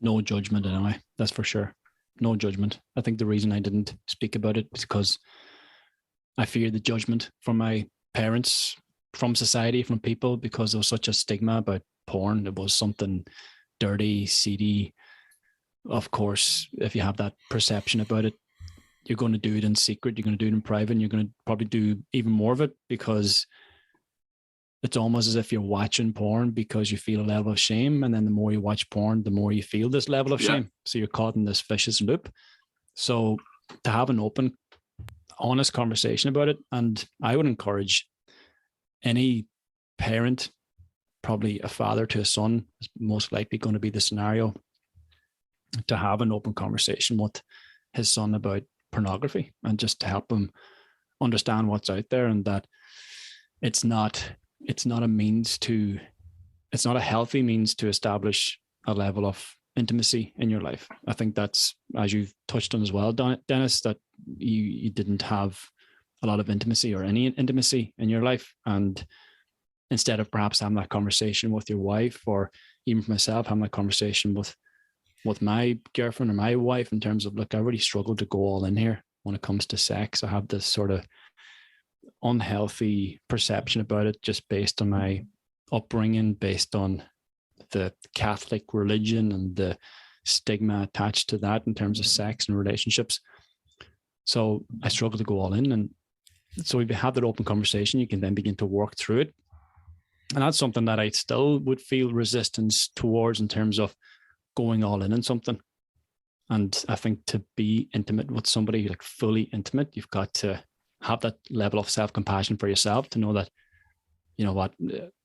No judgment anyway, that's for sure. No judgment. I think the reason I didn't speak about it is because I feared the judgment from my parents, from society, from people, because there was such a stigma about porn. It was something dirty, seedy. Of course, if you have that perception about it, you're going to do it in secret, you're going to do it in private, and you're going to probably do even more of it, because it's almost as if you're watching porn because you feel a level of shame. And then the more you watch porn, the more you feel this level of shame. So you're caught in this vicious loop. So to have an open, honest conversation about it, and I would encourage any parent, probably a father to a son is most likely going to be the scenario, to have an open conversation with his son about pornography, and just to help him understand what's out there, and that it's not a means to, it's not a healthy means to establish a level of intimacy in your life. I think that's, as you've touched on as well, Dennis, that you didn't have a lot of intimacy or any intimacy in your life. And instead of perhaps having that conversation with your wife, or even for myself, having that conversation with my girlfriend or my wife, in terms of, look, I really struggle to go all in here when it comes to sex. I have this sort of unhealthy perception about it, just based on my upbringing, based on the Catholic religion and the stigma attached to that in terms of sex and relationships. So I struggle to go all in. And so if you have that open conversation, you can then begin to work through it. And that's something that I still would feel resistance towards, in terms of going all in something. And I think to be intimate with somebody, like fully intimate, you've got to have that level of self-compassion for yourself, to know that, you know what,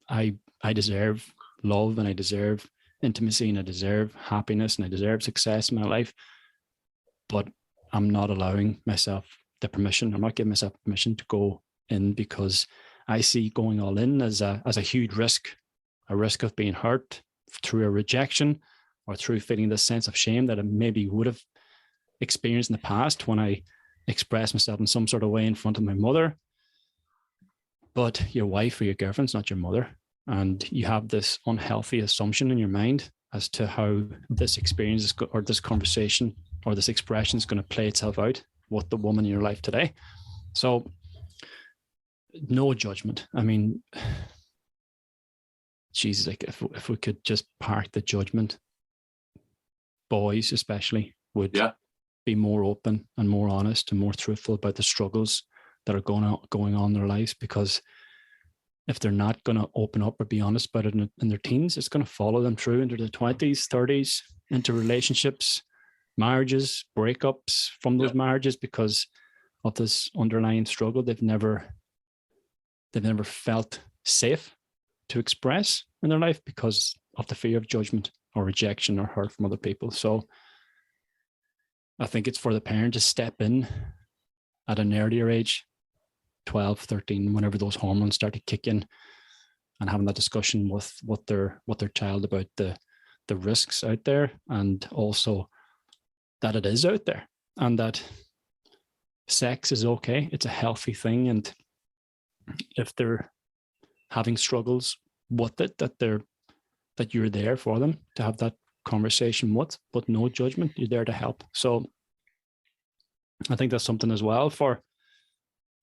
I deserve love, and I deserve intimacy, and I deserve happiness, and I deserve success in my life. But I'm not allowing myself the permission. I'm not giving myself permission to go in, because I see going all in as a huge risk, a risk of being hurt through a rejection, or through feeling this sense of shame that I maybe would have experienced in the past when I expressed myself in some sort of way in front of my mother. But your wife or your girlfriend's not your mother. And you have this unhealthy assumption in your mind as to how this experience or this conversation or this expression is going to play itself out with the woman in your life today. So no judgment. I mean, Jesus, like if we could just park the judgment, boys especially would be more open and more honest and more truthful about the struggles that are going on in their lives. Because if they're not going to open up or be honest about it in their teens, it's going to follow them through into their 20s, 30s, into relationships, marriages, breakups from those marriages, because of this underlying struggle they've never felt safe to express in their life, because of the fear of judgment or rejection or hurt from other people. So I think it's for the parent to step in at an earlier age, 12, 13, whenever those hormones start to kick in, and having that discussion with their child about the risks out there, and also that it is out there, and that sex is okay. It's a healthy thing. And if they're having struggles with it, that you're there for them to have that conversation with, but no judgment. You're there to help. So I think that's something as well for,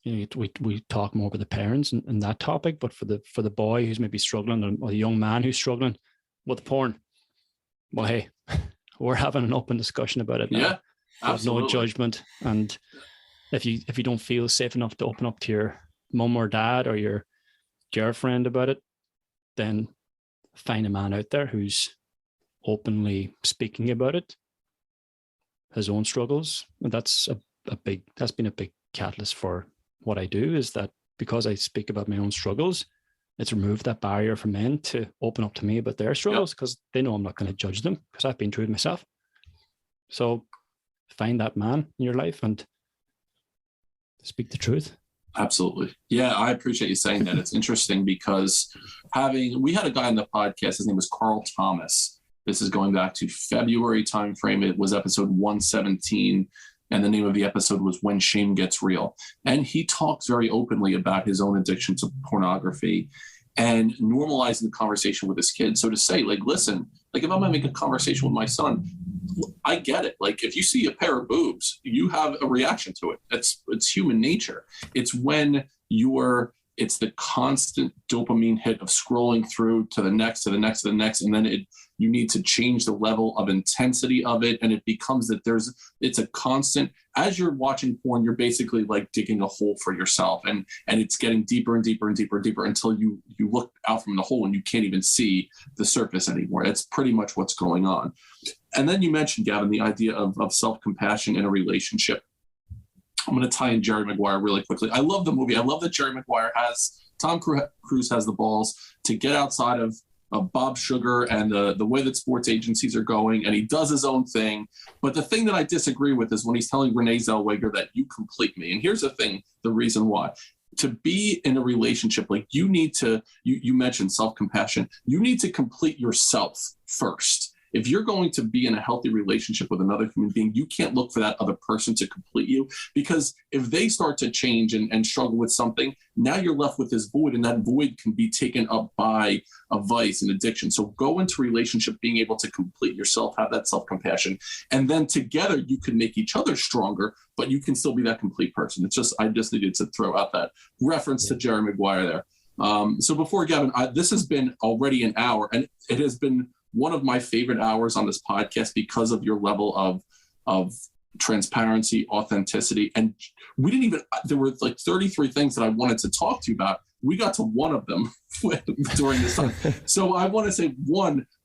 you know, we talk more about the parents and that topic, but for the boy who's maybe struggling, or the young man who's struggling with porn, well, hey, we're having an open discussion about it now. Yeah, absolutely. No judgment. And if you don't feel safe enough to open up to your mum or dad or your girlfriend about it, then find a man out there who's openly speaking about it, his own struggles. And that's been a big catalyst for what I do, is that because I speak about my own struggles, it's removed that barrier for men to open up to me about their struggles, because they know I'm not going to judge them, because I've been through it myself. So find that man in your life and speak the truth. Absolutely. Yeah, I appreciate you saying that. It's interesting because we had a guy on the podcast, his name was Carl Thomas. This is going back to February timeframe. It was episode 117. And the name of the episode was When Shame Gets Real. And he talks very openly about his own addiction to pornography and normalizing the conversation with his kids. So to say, like, listen, Like if I'm having a conversation with my son, I get it. Like if you see a pair of boobs, you have a reaction to it. It's human nature. It's when it's the constant dopamine hit of scrolling through to the next, to the next, to the next. And then you need to change the level of intensity of it. And it becomes that it's a constant, as you're watching porn, you're basically like digging a hole for yourself, and it's getting deeper and deeper and deeper and deeper until you look out from the hole and you can't even see the surface anymore. That's pretty much what's going on. And then you mentioned, Gavin, the idea of self-compassion in a relationship. I'm going to tie in Jerry Maguire really quickly. I love the movie. I love that Tom Cruise has the balls to get outside of Bob Sugar and the way that sports agencies are going, and he does his own thing. But the thing that I disagree with is when he's telling Renee Zellweger that you complete me. And here's the reason why. To be in a relationship, like you need to, you mentioned self-compassion. You need to complete yourself first. If you're going to be in a healthy relationship with another human being, you can't look for that other person to complete you, because if they start to change and struggle with something, now you're left with this void, and that void can be taken up by a vice and addiction. So go into a relationship being able to complete yourself, have that self-compassion, and then together you can make each other stronger, but you can still be that complete person. I just needed to throw out that reference to Jerry Maguire there. So before Gavin, this has been already an hour, and it has been one of my favorite hours on this podcast because of your level of transparency, authenticity. And there were like 33 things that I wanted to talk to you about. We got to one of them during this time. So I want to say,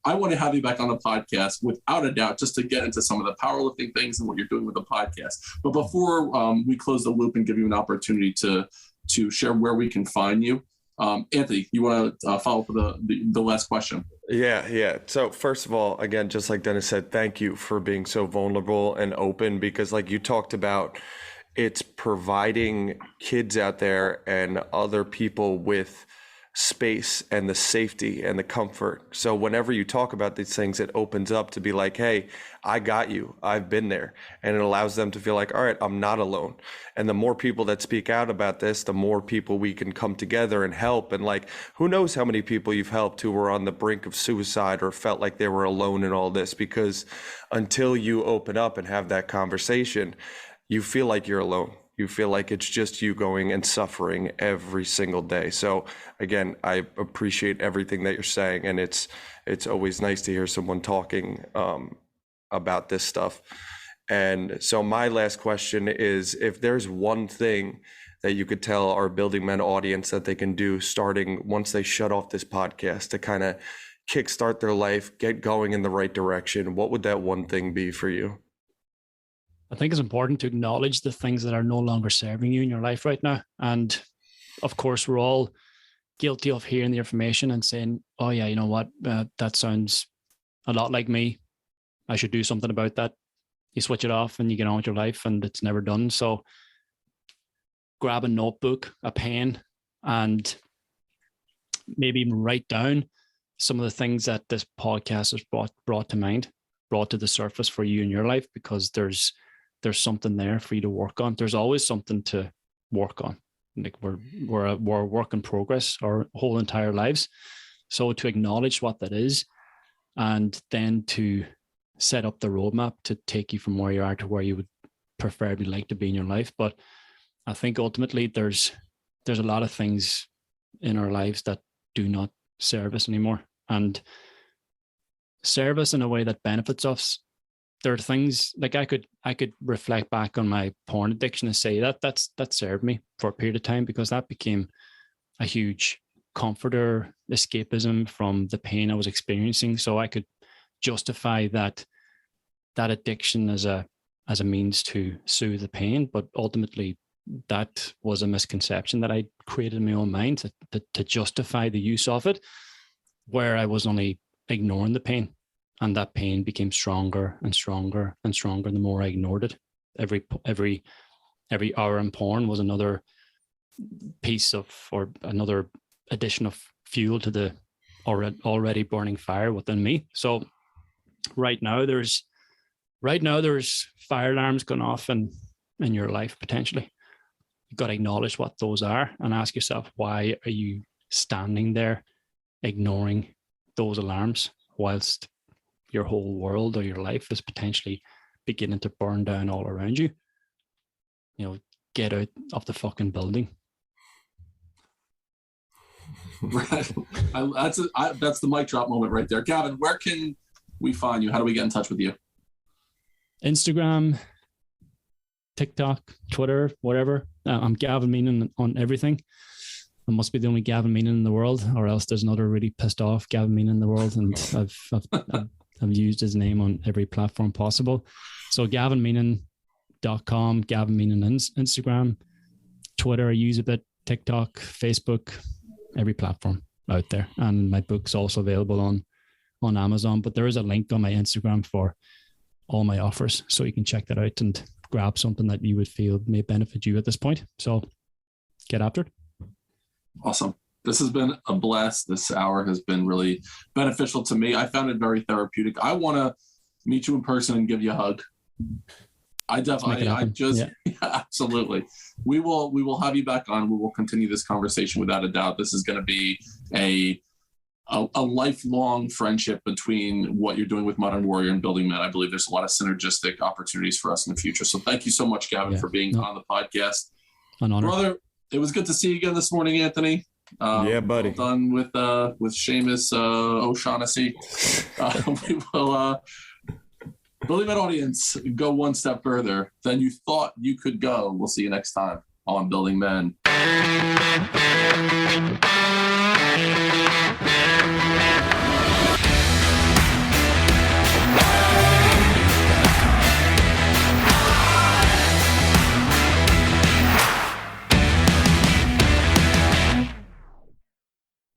I want to have you back on the podcast without a doubt, just to get into some of the powerlifting things and what you're doing with the podcast. But before we close the loop and give you an opportunity to share where we can find you, Anthony, you want to follow up with the last question? Yeah. So first of all, again, just like Dennis said, thank you for being so vulnerable and open, because like you talked about, it's providing kids out there and other people with space and the safety and the comfort. So whenever you talk about these things, it opens up to be like, hey, I got you. I've been there. And it allows them to feel like, all right, I'm not alone. And the more people that speak out about this, the more people we can come together and help. And like, who knows how many people you've helped who were on the brink of suicide or felt like they were alone in all this, because until you open up and have that conversation, you feel like you're alone. You feel like it's just you going and suffering every single day. So again, I appreciate everything that you're saying. And it's always nice to hear someone talking about this stuff. And so my last question is, if there's one thing that you could tell our Building Men audience that they can do starting once they shut off this podcast to kind of kickstart their life, get going in the right direction, what would that one thing be for you? I think it's important to acknowledge the things that are no longer serving you in your life right now. And of course, we're all guilty of hearing the information and saying, oh yeah, you know what, that sounds a lot like me. I should do something about that. You switch it off and you get on with your life, and it's never done. So grab a notebook, a pen, and maybe even write down some of the things that this podcast has brought to mind, brought to the surface for you in your life, because there's something there for you to work on. There's always something to work on. Like we're a work in progress our whole entire lives. So to acknowledge what that is, and then to set up the roadmap to take you from where you are to where you would preferably like to be in your life. But I think ultimately there's a lot of things in our lives that do not serve us anymore, and serve us in a way that benefits us. There are things like I could reflect back on my porn addiction and say that served me for a period of time, because that became a huge comforter, escapism from the pain I was experiencing. So I could justify that addiction as a means to soothe the pain. But ultimately that was a misconception that I created in my own mind to justify the use of it, where I was only ignoring the pain. And that pain became stronger and stronger and stronger the more I ignored it. Every hour in porn was another piece of, or another addition of fuel to the already burning fire within me. So right now there's fire alarms going off in your life potentially. You've got to acknowledge what those are and ask yourself, why are you standing there ignoring those alarms whilst your whole world or your life is potentially beginning to burn down all around you, get out of the fucking building. Right. That's the mic drop moment right there. Gavin, where can we find you? How do we get in touch with you? Instagram, TikTok, Twitter, whatever. I'm Gavin Meenan on everything. I must be the only Gavin Meenan in the world, or else there's another really pissed off Gavin Meenan in the world, and I've used his name on every platform possible. So GavinMeenan.com, Gavin Meenan Instagram, Twitter I use a bit, TikTok, Facebook, every platform out there. And my book's also available on Amazon, but there is a link on my Instagram for all my offers, so you can check that out and grab something that you would feel may benefit you at this point. So get after it. Awesome. This has been a blast. This hour has been really beneficial to me. I found it very therapeutic. I want to meet you in person and give you a hug. Absolutely. We will have you back on. We will continue this conversation without a doubt. This is going to be a lifelong friendship between what you're doing with Modern Warrior and Building Men. I believe there's a lot of synergistic opportunities for us in the future. So thank you so much, Gavin, for being on the podcast. An honor. Brother, it was good to see you again this morning, Anthony. Yeah, buddy. Well done with Seamus O'Shaughnessy. We will, Building Men audience, go one step further than you thought you could go. We'll see you next time on Building Men.